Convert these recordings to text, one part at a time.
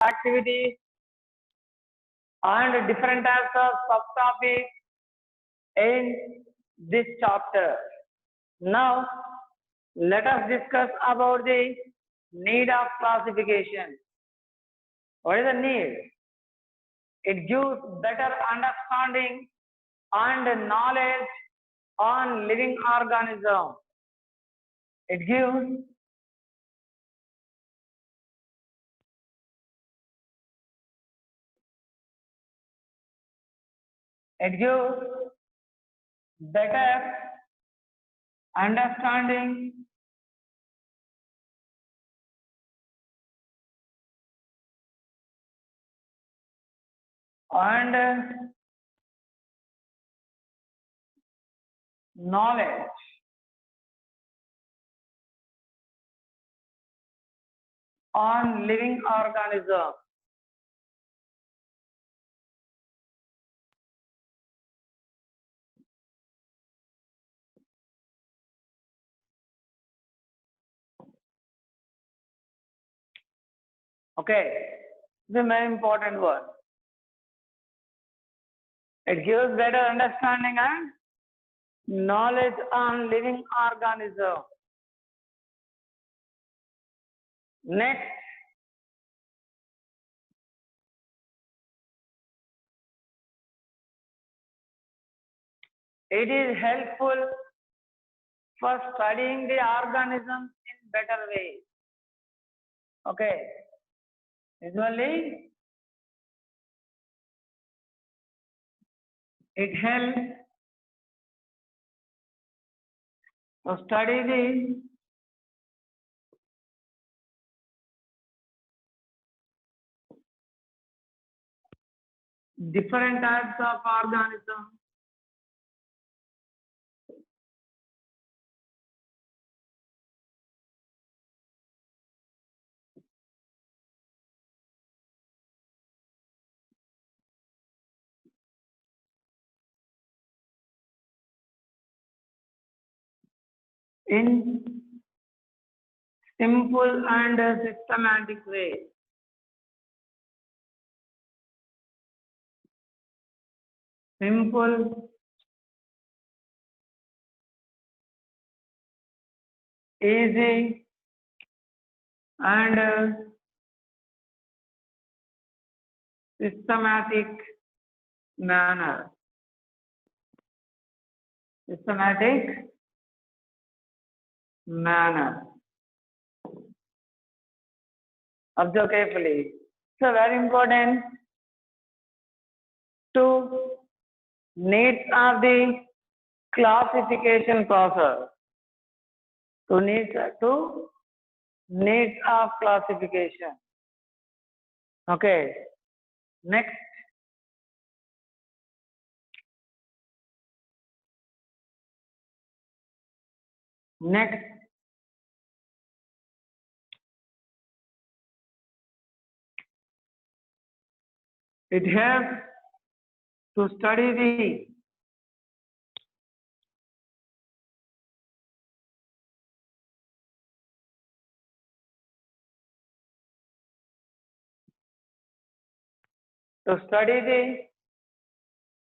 activities and different types of subtopics in this chapter. Now, let us discuss about the need of classification. What is the need? It gives better understanding and knowledge on living organism. It gives better understanding and knowledge on living organism. Okay, this is a very important word. It gives better understanding and knowledge on living organism. Next, it is helpful for studying the organisms in better ways. Okay, usually it helps to study the different types of organisms in simple and systematic way. Simple, easy, and systematic manner. Systematic manner. Observe carefully. So very important to needs of the classification process. To needs of classification. Okay. Next. Next. It helps to study the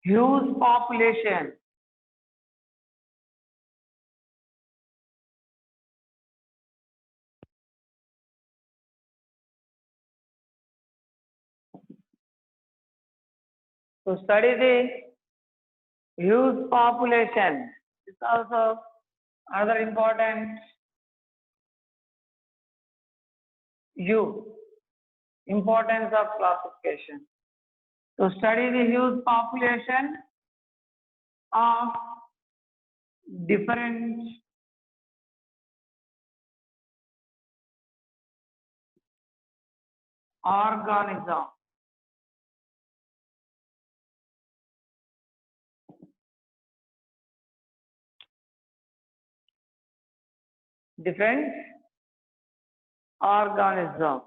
huge population. To study the huge population is also another important importance of classification. To study the huge population of different organisms. Different organism.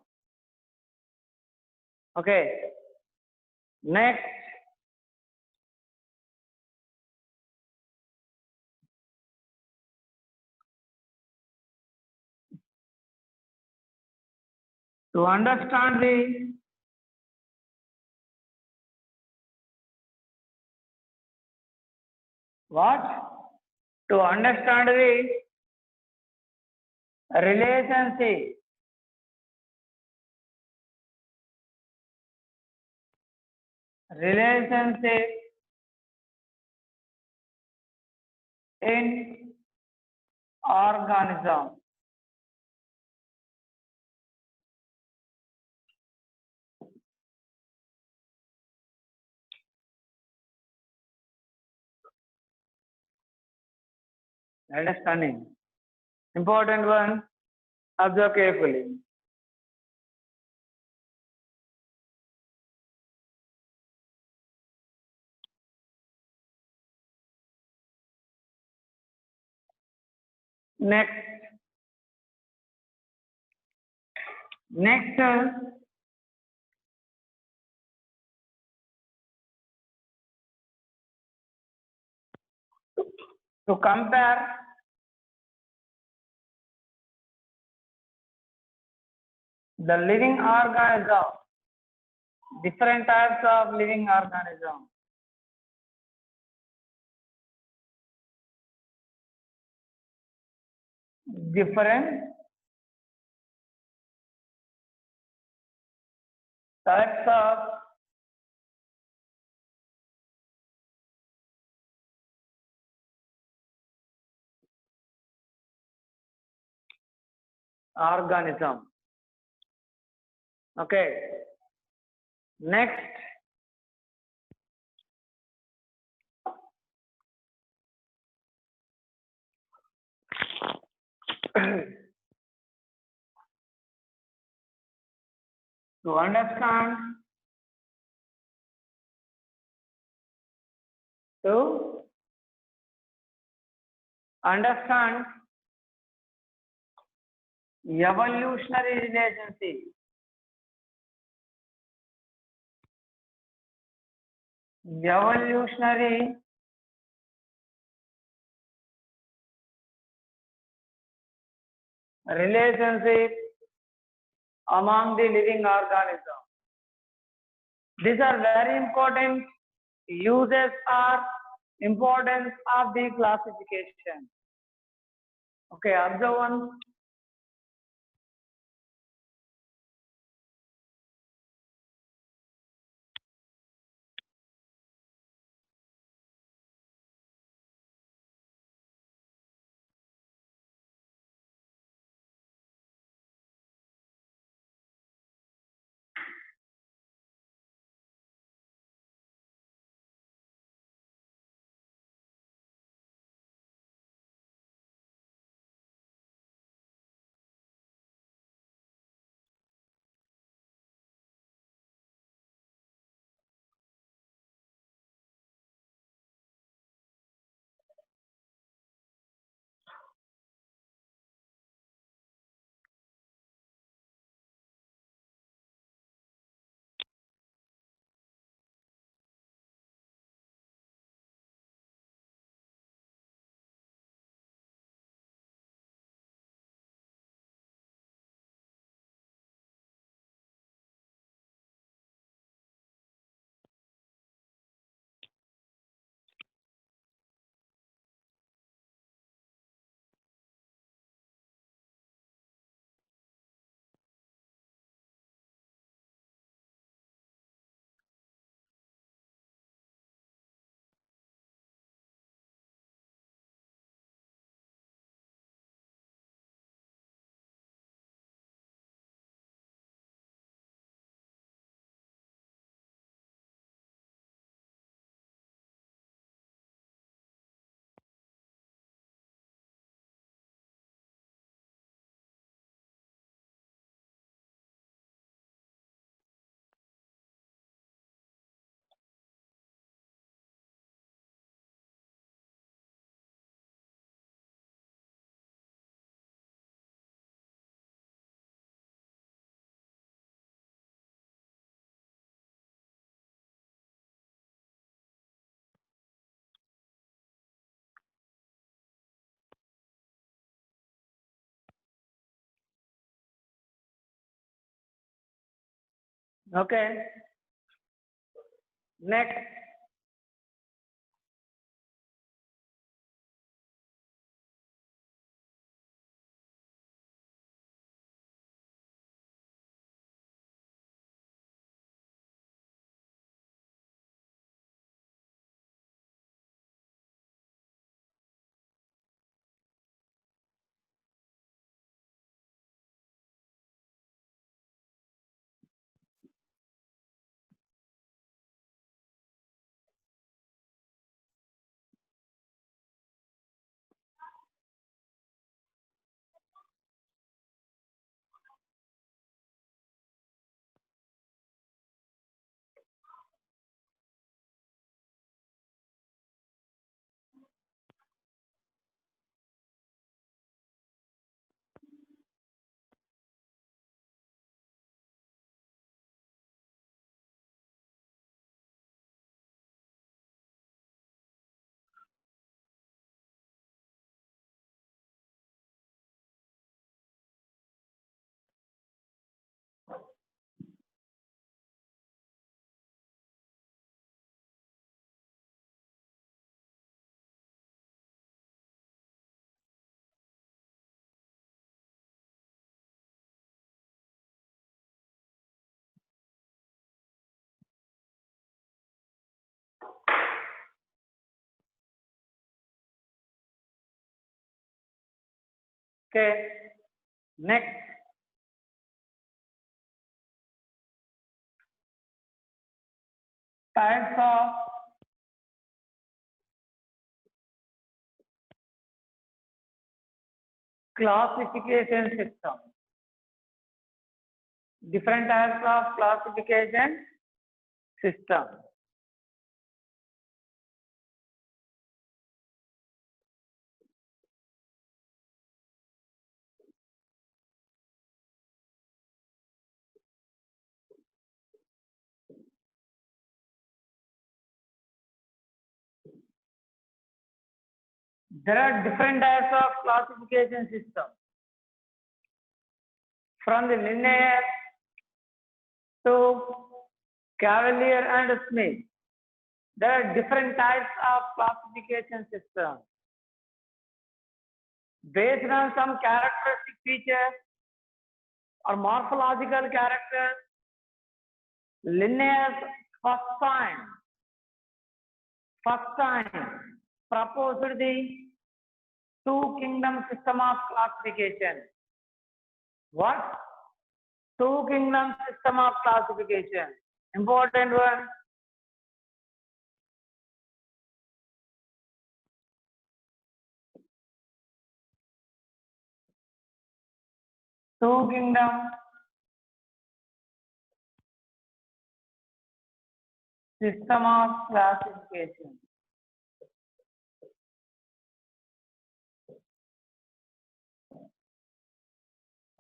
Okay. Next. To understand the What? To understand the relationship. Relationship in organism. Understanding. Important one. Observe carefully. Next. Next. To compare the living organism, different types of living organism. Different types of organism. Okay. Next. To understand, evolutionary relationship. Evolutionary relationship among the living organisms. These are very important uses or importance of the classification. Okay, observe one. Okay. Next. Okay. Next. Types of classification system. Different types of classification system. There are different types of classification system. From the linear to Cavalier and Smith. There are different types of classification systems. Based on some characteristic features or morphological characters, Linnaeus first time proposed the two kingdom system of classification. What? Two kingdom system of classification. Important one. Two kingdom system of classification.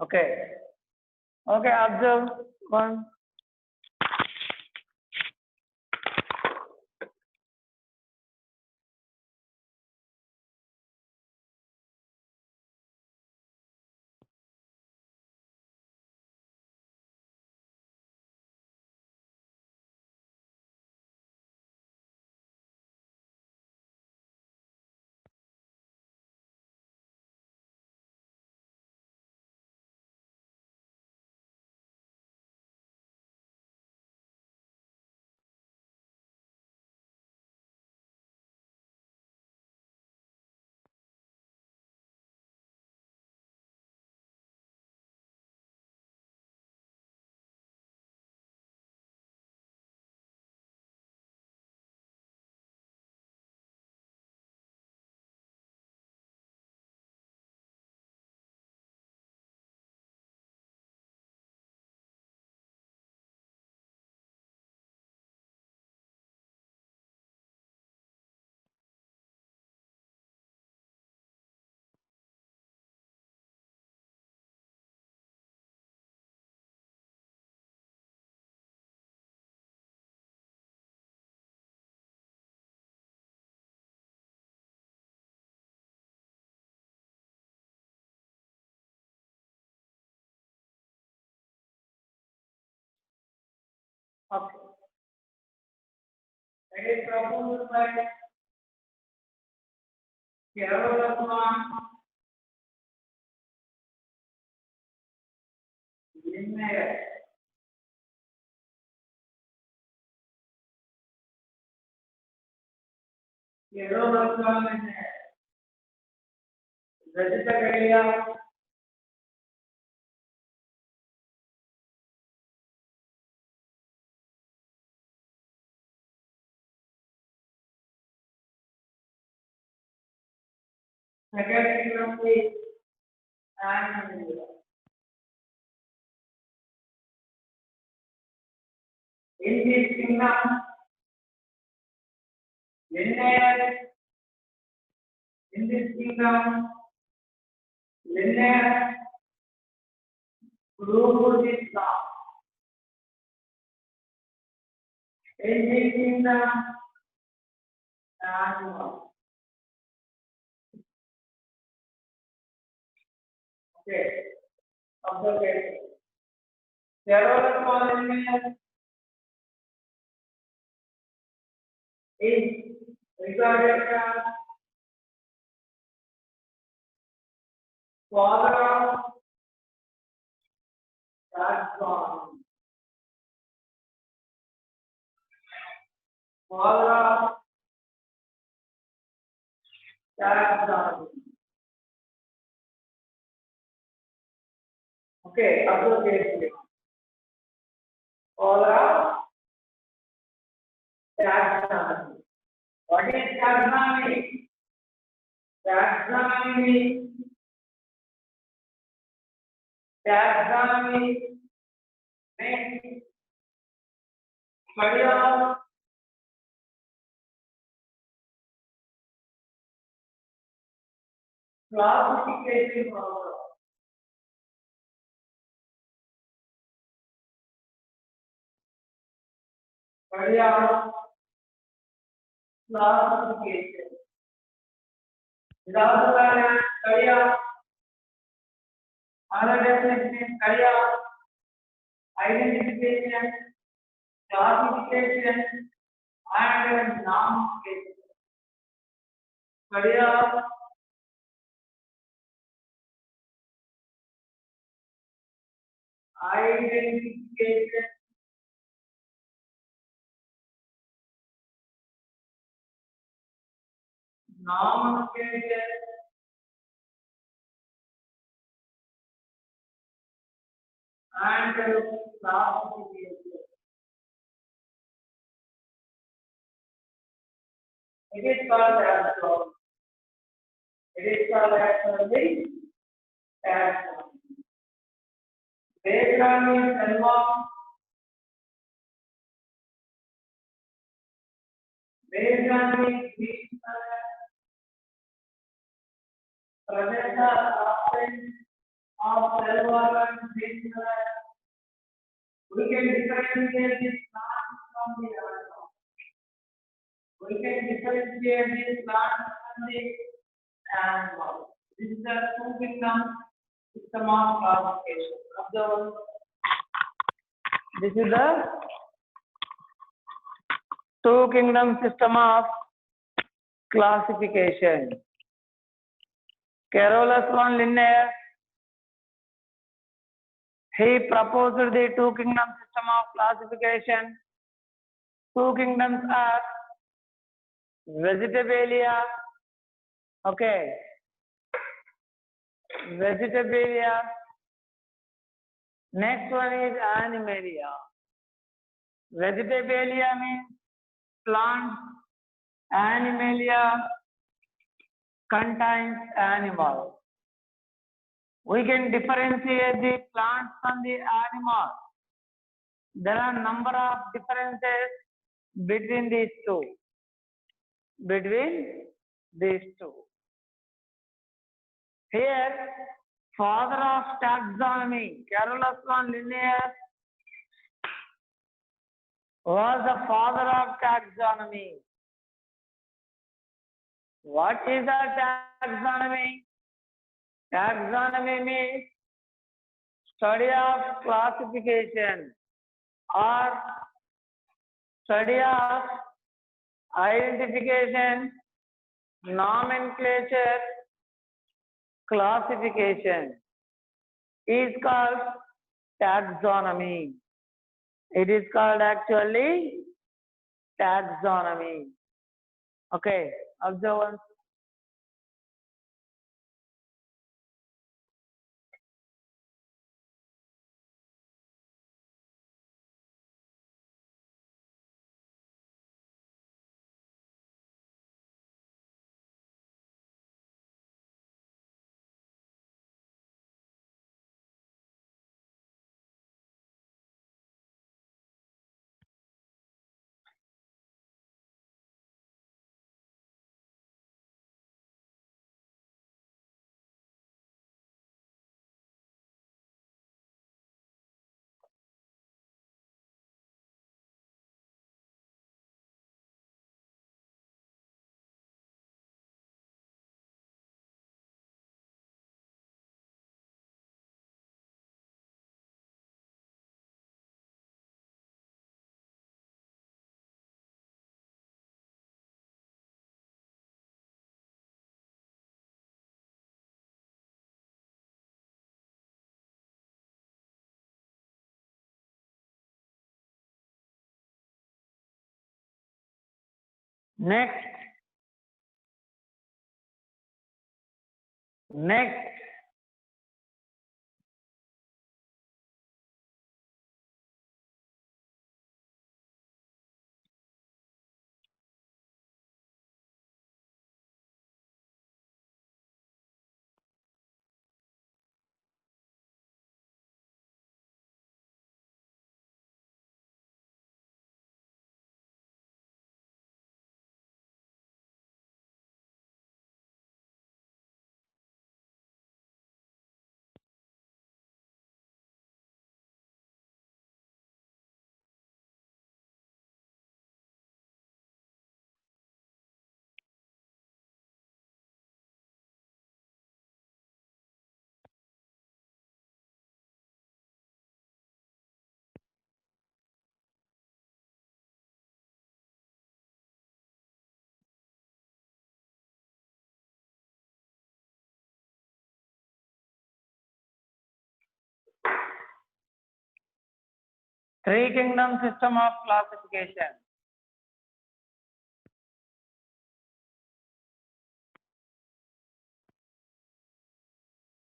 Okay. Okay, observe one. Okay. It is proposed by Carolina Linnaeus. Carolina Linnaeus. रचित करेगा second kingdom is and in this kingdom Linnaeus in this kingdom Linnaeus proved this law. In this kingdom and okay, observation. Carolina Linnaeus is regarded as father of taxonomy. Father of taxonomy. Okay, observe carefully. Overall, taxonomy. What is taxonomy? Taxonomy means study of classification problem. Study of classification. Without the study of other definition, study of identification, classification, and nomenclature. Study of identification, nomenclature, and classification. It is called taxonomy. It is called actually taxonomy. Background is involved. Background is green color. Present or absent of cell wall and green color. We can differentiate this plant from the animal. We can differentiate this plant from the animal. This is the two kingdom system of classification. Observe. This is the two kingdom system of classification. Carolus von Linnaeus, he proposed the two kingdom system of classification. Two kingdoms are Vegetabilia, okay, Vegetabilia. Next one is Animalia. Vegetabilia means plant, Animalia contains animal. We can differentiate the plants from the animal. There are number of differences between these two. Here, father of taxonomy, Carolus von Linnaeus, was the father of taxonomy. What is the taxonomy? Taxonomy means study of classification or study of identification, nomenclature, classification is called taxonomy. It is called actually taxonomy. Okay, observe. Next, Three kingdom system of classification.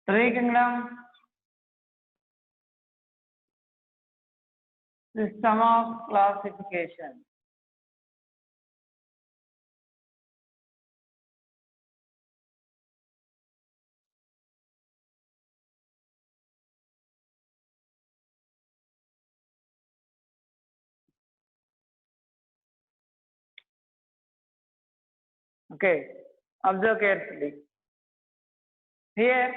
Three kingdom system of classification. Okay, observe carefully. Here,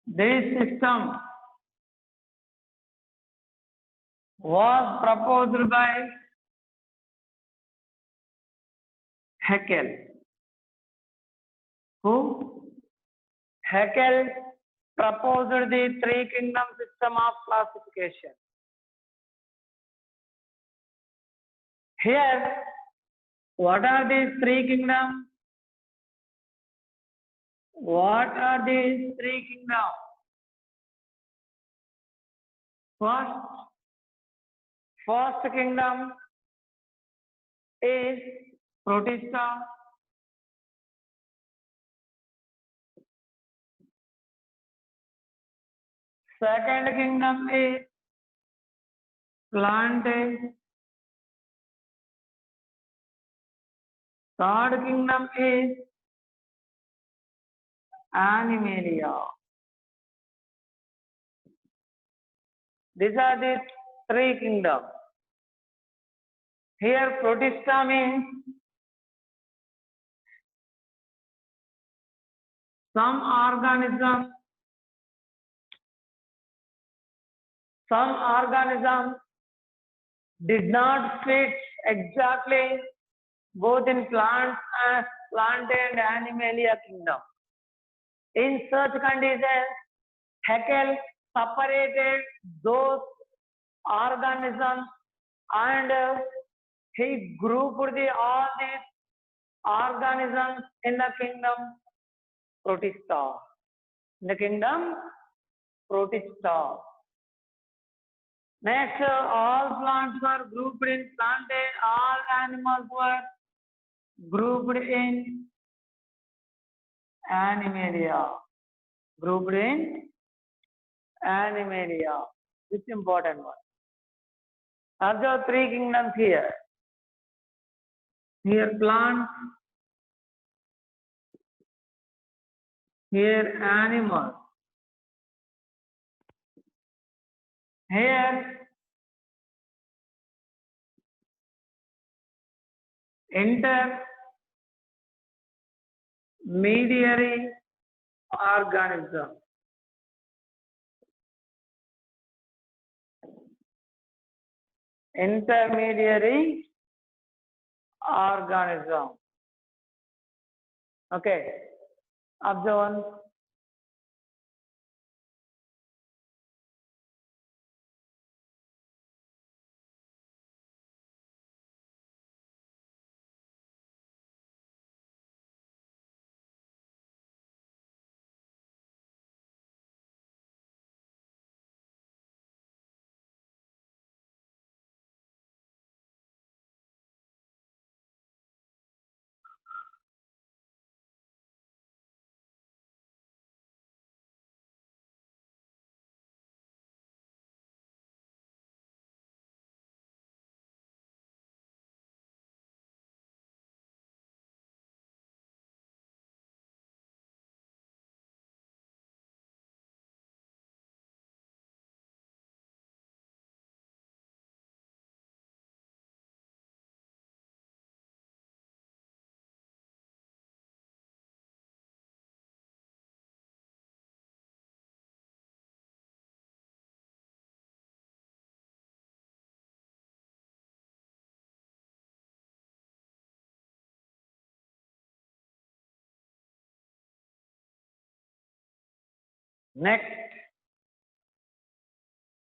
this system was proposed by Haeckel. Who? Haeckel proposed the three kingdom system of classification. Here, what are these three kingdoms? What are these three kingdoms? First kingdom is Protista. Second kingdom is Plantae. Third kingdom is Animalia. These are the three kingdoms. Here Protista means some organisms did not fit exactly both in plant and Animalia kingdom. In such conditions, Haeckel separated those organisms and he grouped all these organisms in the kingdom Protista. In the kingdom Protista. Next, all plants were grouped in Plantae, all animals were grouped in Animalia. Grouped in Animalia. This is important one. Observe three kingdoms here. Here plants, here animals. Here intermediary organism. Intermediary organism. Okay. Observe one. Next,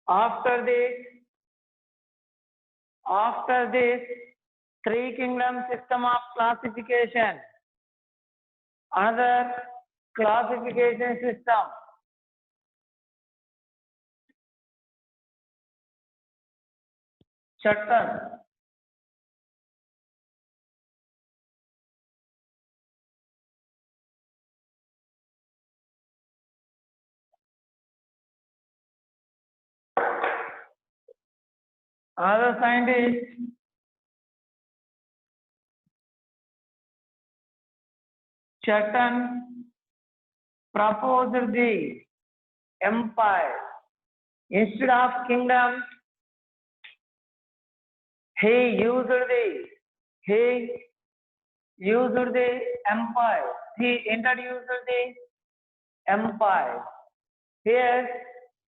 after this three kingdom system of classification, another classification system Chattan. Another scientist, Chattan, proposed the empire instead of kingdom. He used the empire. He introduced the empire. Here,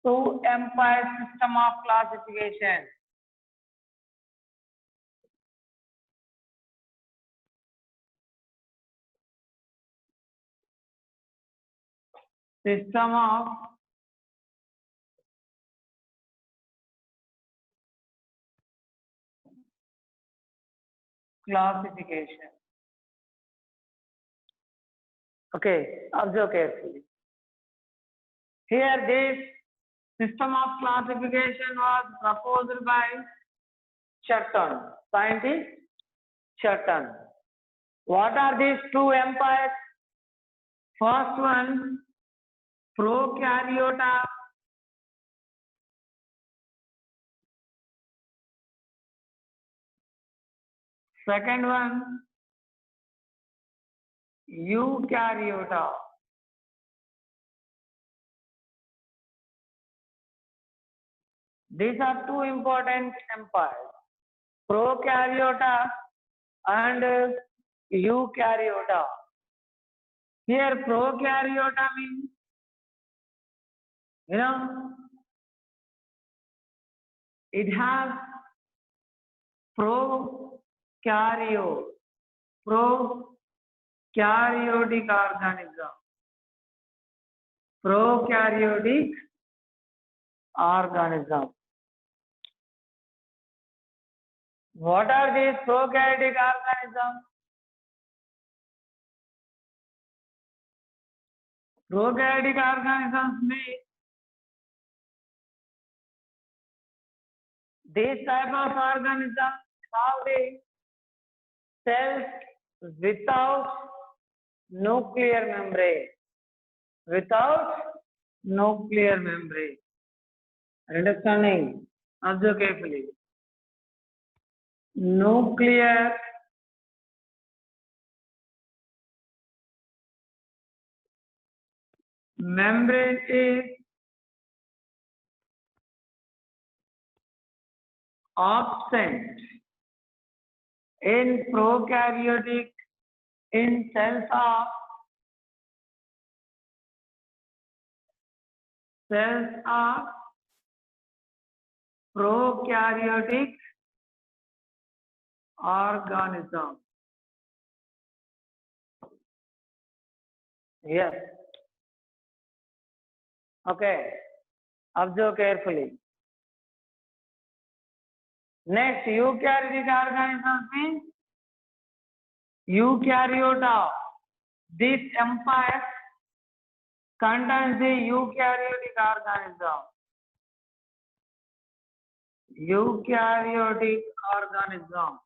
two empire system of classification. System of classification. Okay, observe carefully. Here, this system of classification was proposed by Chattan, scientist Chattan. What are these two empires? First one, prokaryota. Second one, eukaryota. These are two important empires, prokaryota and eukaryota. Here, prokaryota means, it has prokaryotic organism. Prokaryotic organism. What are these prokaryotic organisms? Prokaryotic organisms mean this type of organism have the cells without nuclear membrane. Without nuclear membrane. Understanding? Observe carefully. Nuclear membrane is absent in prokaryotic in cells of prokaryotic organism. Yes. Okay. Observe carefully. Next, eukaryotic organisms means eukaryota. This empire contains the eukaryotic organism. Eukaryotic organism.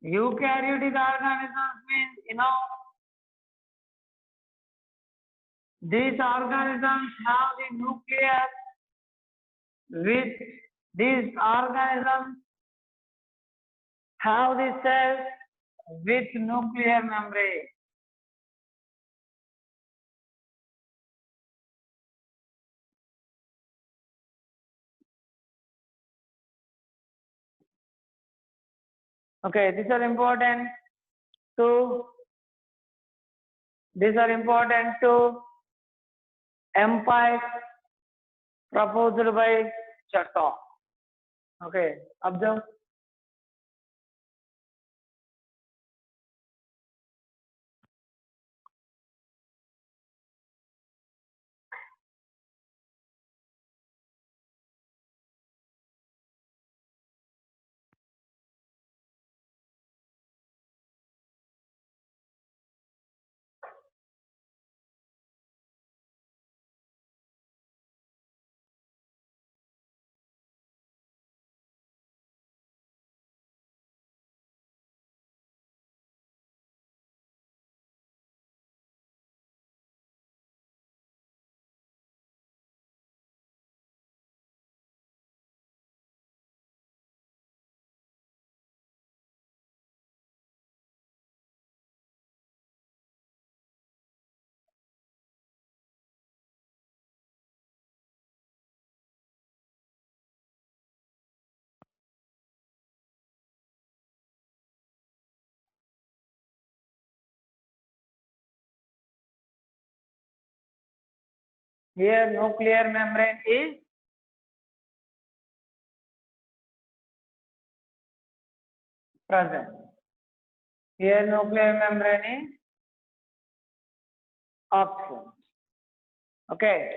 Eukaryotic organisms means, these organisms have the nucleus with these organisms have the cells with nuclear membrane. Okay, these are important to empires proposed by Chattan. Okay, observe. Here nuclear membrane is present. Here nuclear membrane is absent. Okay.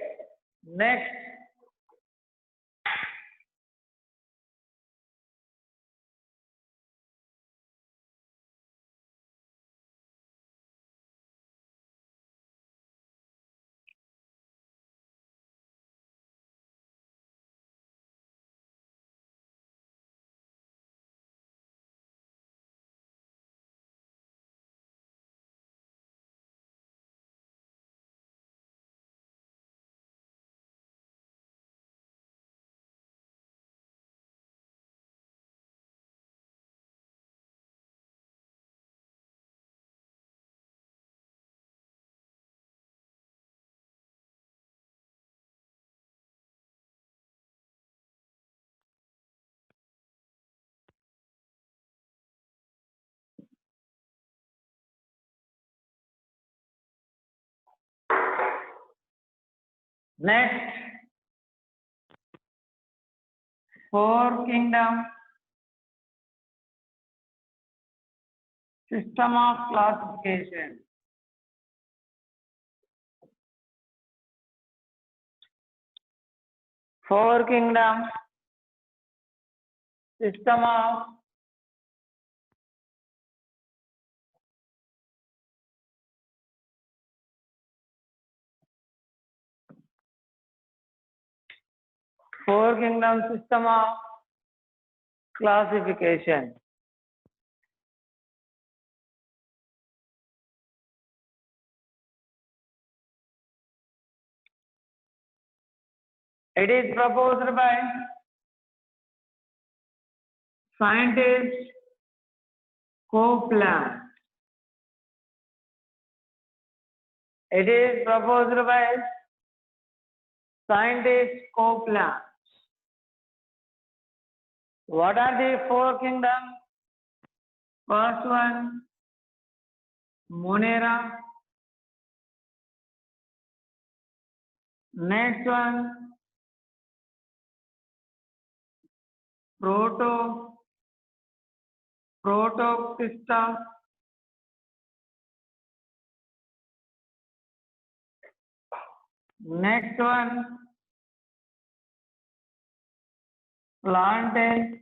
Next. Next, four kingdom system of classification. Four kingdom system of system of classification. It is proposed by scientist Copeland. It is proposed by scientist Copeland. What are the four kingdoms? First one, Monera. Next one, Protoctista. Next one, Plantae.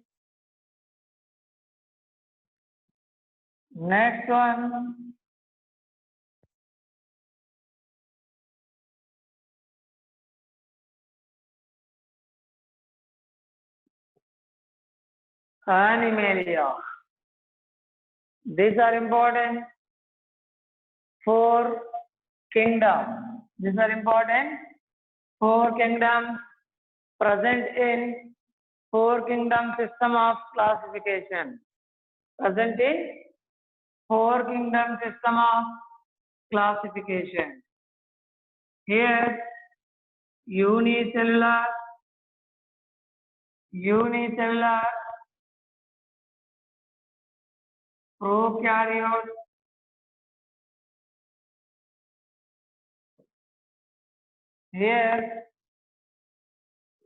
Next one, Animalia. These are important. Four kingdoms. These are important. Four kingdoms present in four kingdom system of classification. Present in four kingdom system of classification. Here, unicellular, prokaryote, here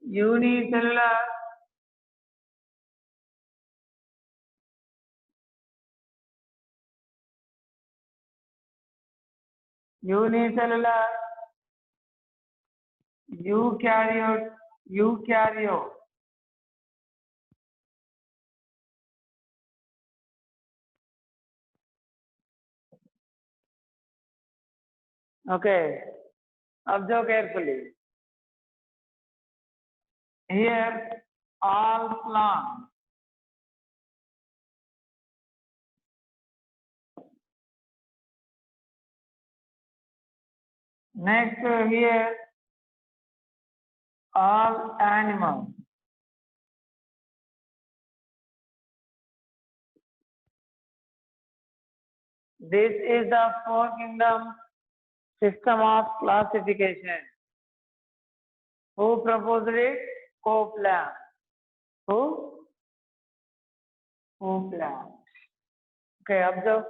unicellular, eukaryote. Okay, observe carefully. Here, all plants. Next here, all animals. This is the four kingdom system of classification. Who proposed it? Copeland. Who? Copeland. Okay, observe.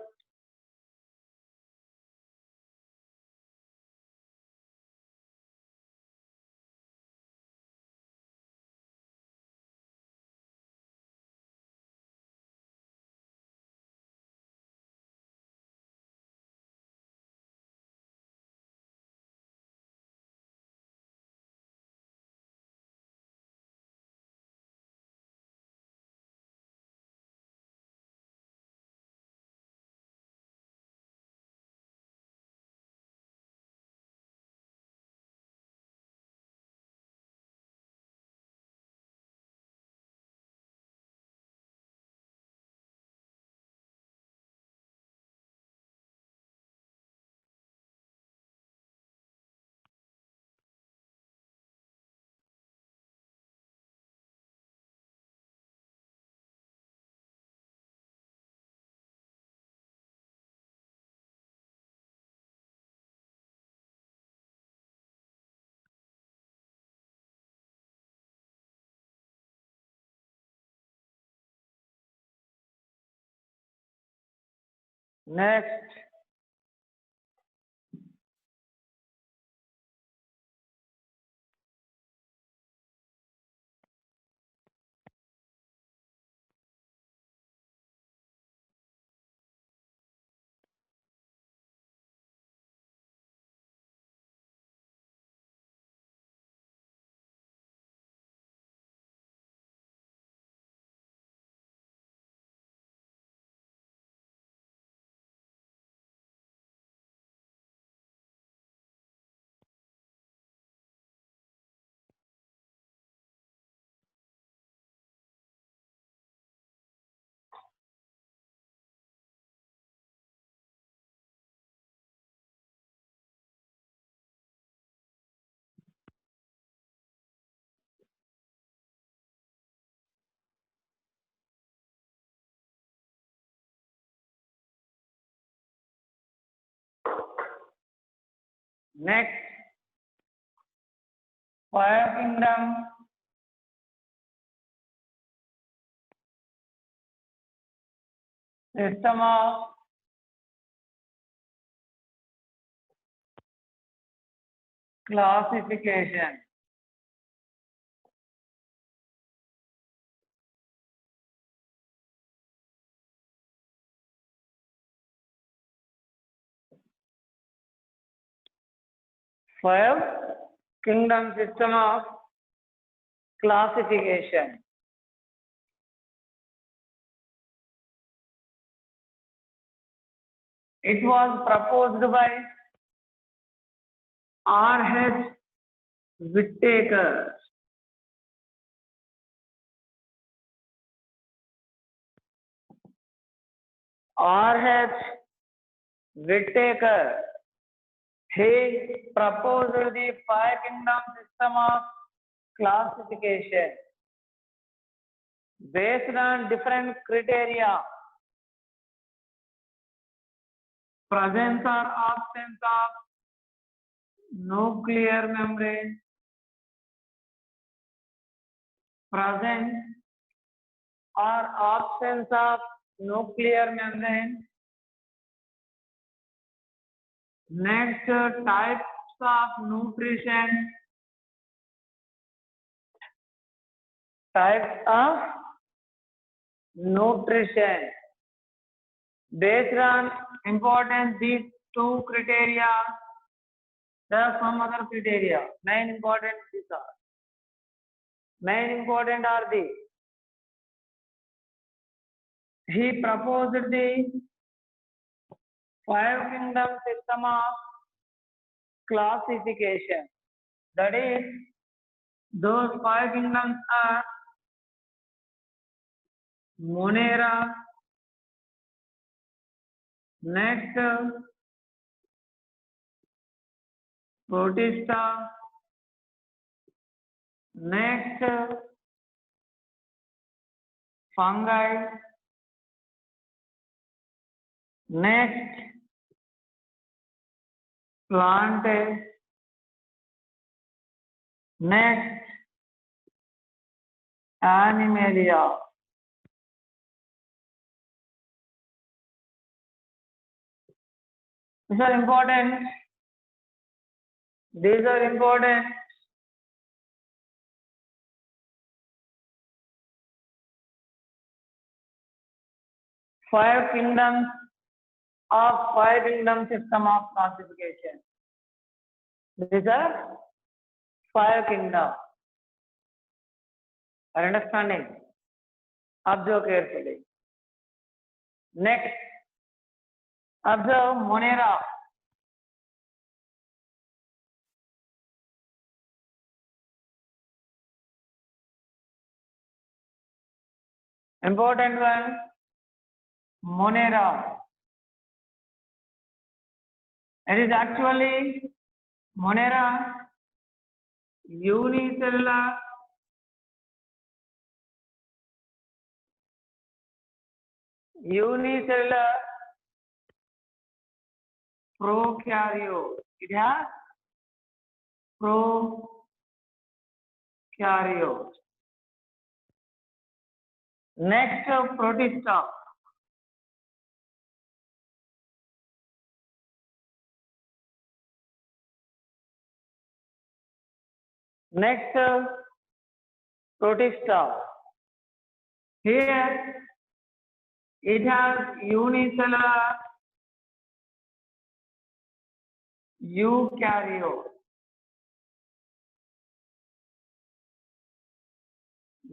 Next, Fire Kingdom, system of classification. Five Kingdom system of classification. It was proposed by R.H. Whittaker. R.H. Whittaker. He proposed the five kingdom system of classification based on different criteria: presence or absence of nuclear membrane, presence or absence of nuclear membrane. Next, types of nutrition. Types of nutrition. Based on importance, these two criteria. There are some other criteria. Main important these are. Main important are the. He proposed the five kingdom system of classification. That is, those five kingdoms are Monera, next Protista, next fungi, next plant, next Animalia. These are important. These are important. Five kingdoms of five kingdom system of classification. These are five kingdoms. Are you understanding? Observe carefully. Next, observe Monera. Important one, Monera. It is actually Monera unicellular prokaryote. It has prokaryote. Next, Protista. Next, protista. Here it has unicellular eukaryote.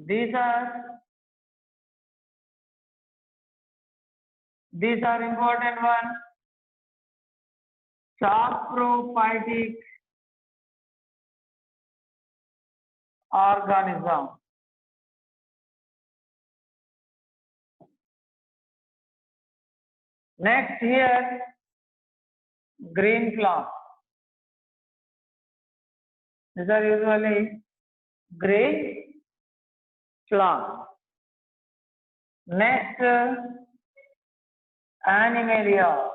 These are important ones. Saprophytic organism. Next here, green plants. These are usually green plants. Next, animalia.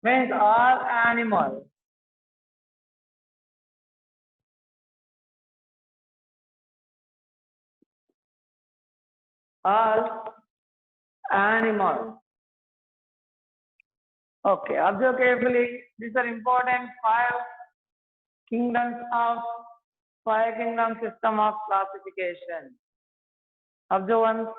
Means all animals. All animals. Okay, observe carefully. These are important five kingdom system of classification. Observe once.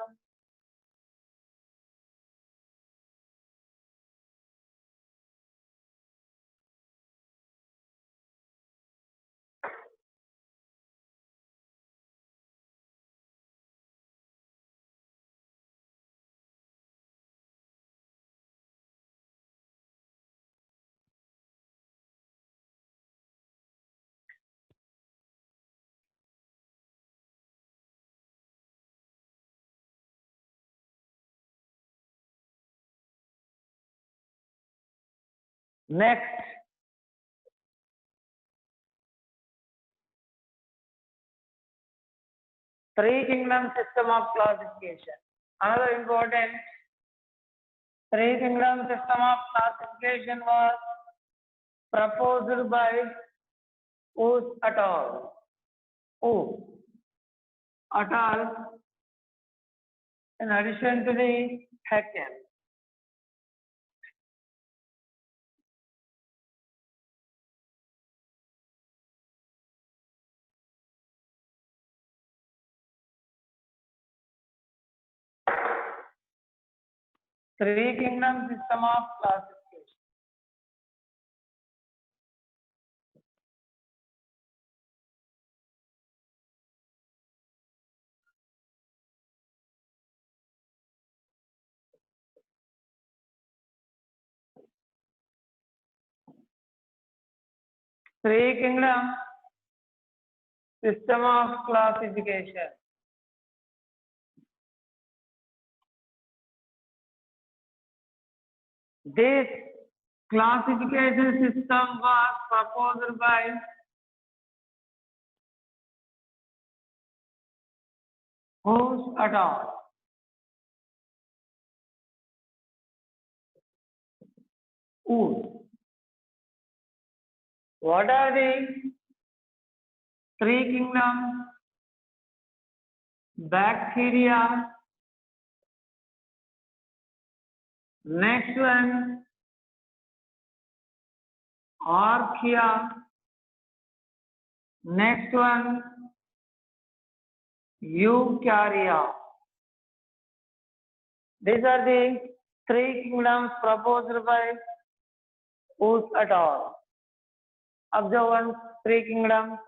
Next, three kingdom system of classification. Another important three kingdom system of classification was proposed by Woos et al. Woos et al. In addition to the Haeckel. Three kingdom system of classification. Three kingdom system of classification. This classification system was proposed by Woos et al. Woos. What are the three kingdoms? Bacteria. Next one, archaea. Next one, eukarya. These are the three kingdoms proposed by Woos et al. Observe one, three kingdoms.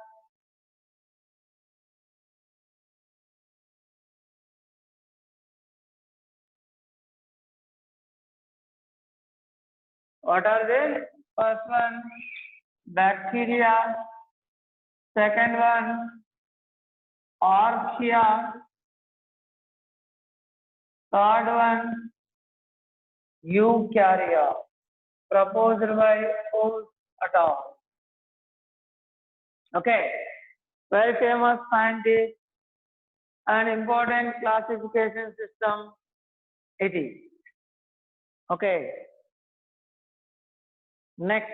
What are they? First one, bacteria. Second one, archaea. Third one, eukarya. Proposed by Woos et al. Okay, very famous scientist and important classification system it is. Okay, next.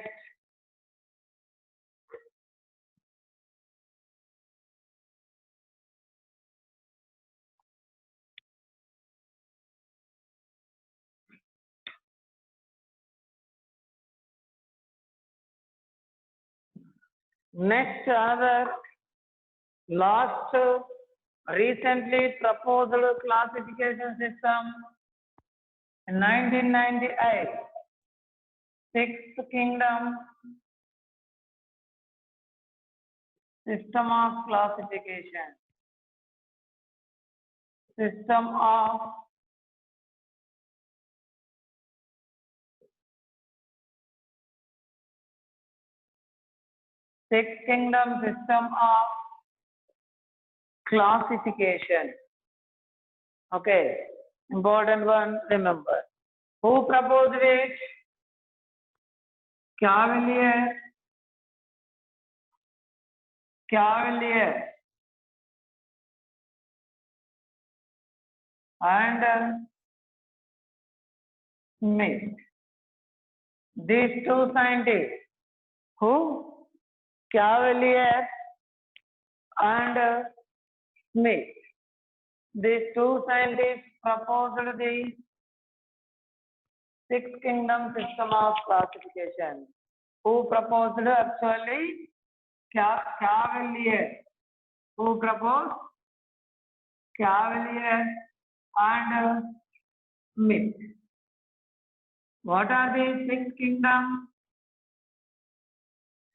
Next, another last recently proposed classification system in 1998, Sixth Kingdom system of classification. System of Sixth Kingdom system of classification. Okay, important one, remember. Who proposed it? Cavalier. Cavalier. And Smith. These two scientists. Who? Cavalier and Smith. These two scientists proposed the Sixth Kingdom system of classification. Who proposed actually? Cavalier. Who proposed? Cavalier and Smith. What are the six kingdoms?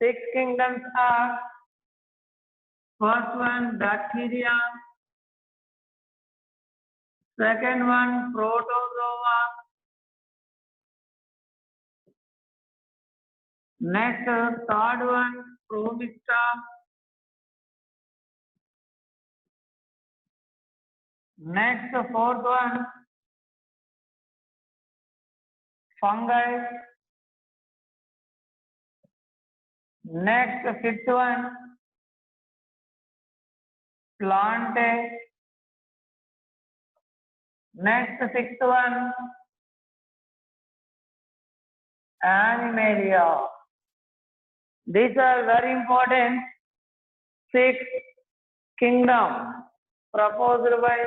Six kingdoms are: first one, bacteria; second one, protozoa; next, third one, promista; next, fourth one, fungi; next, fifth one, plant; next, sixth one, animalia. These are very important six kingdoms proposed by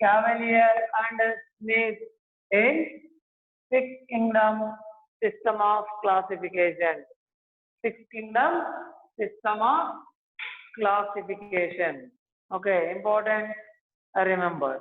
Cavalier and Smith in Sixth Kingdom system of classification. Sixth Kingdom system of classification. Okay, important, remember.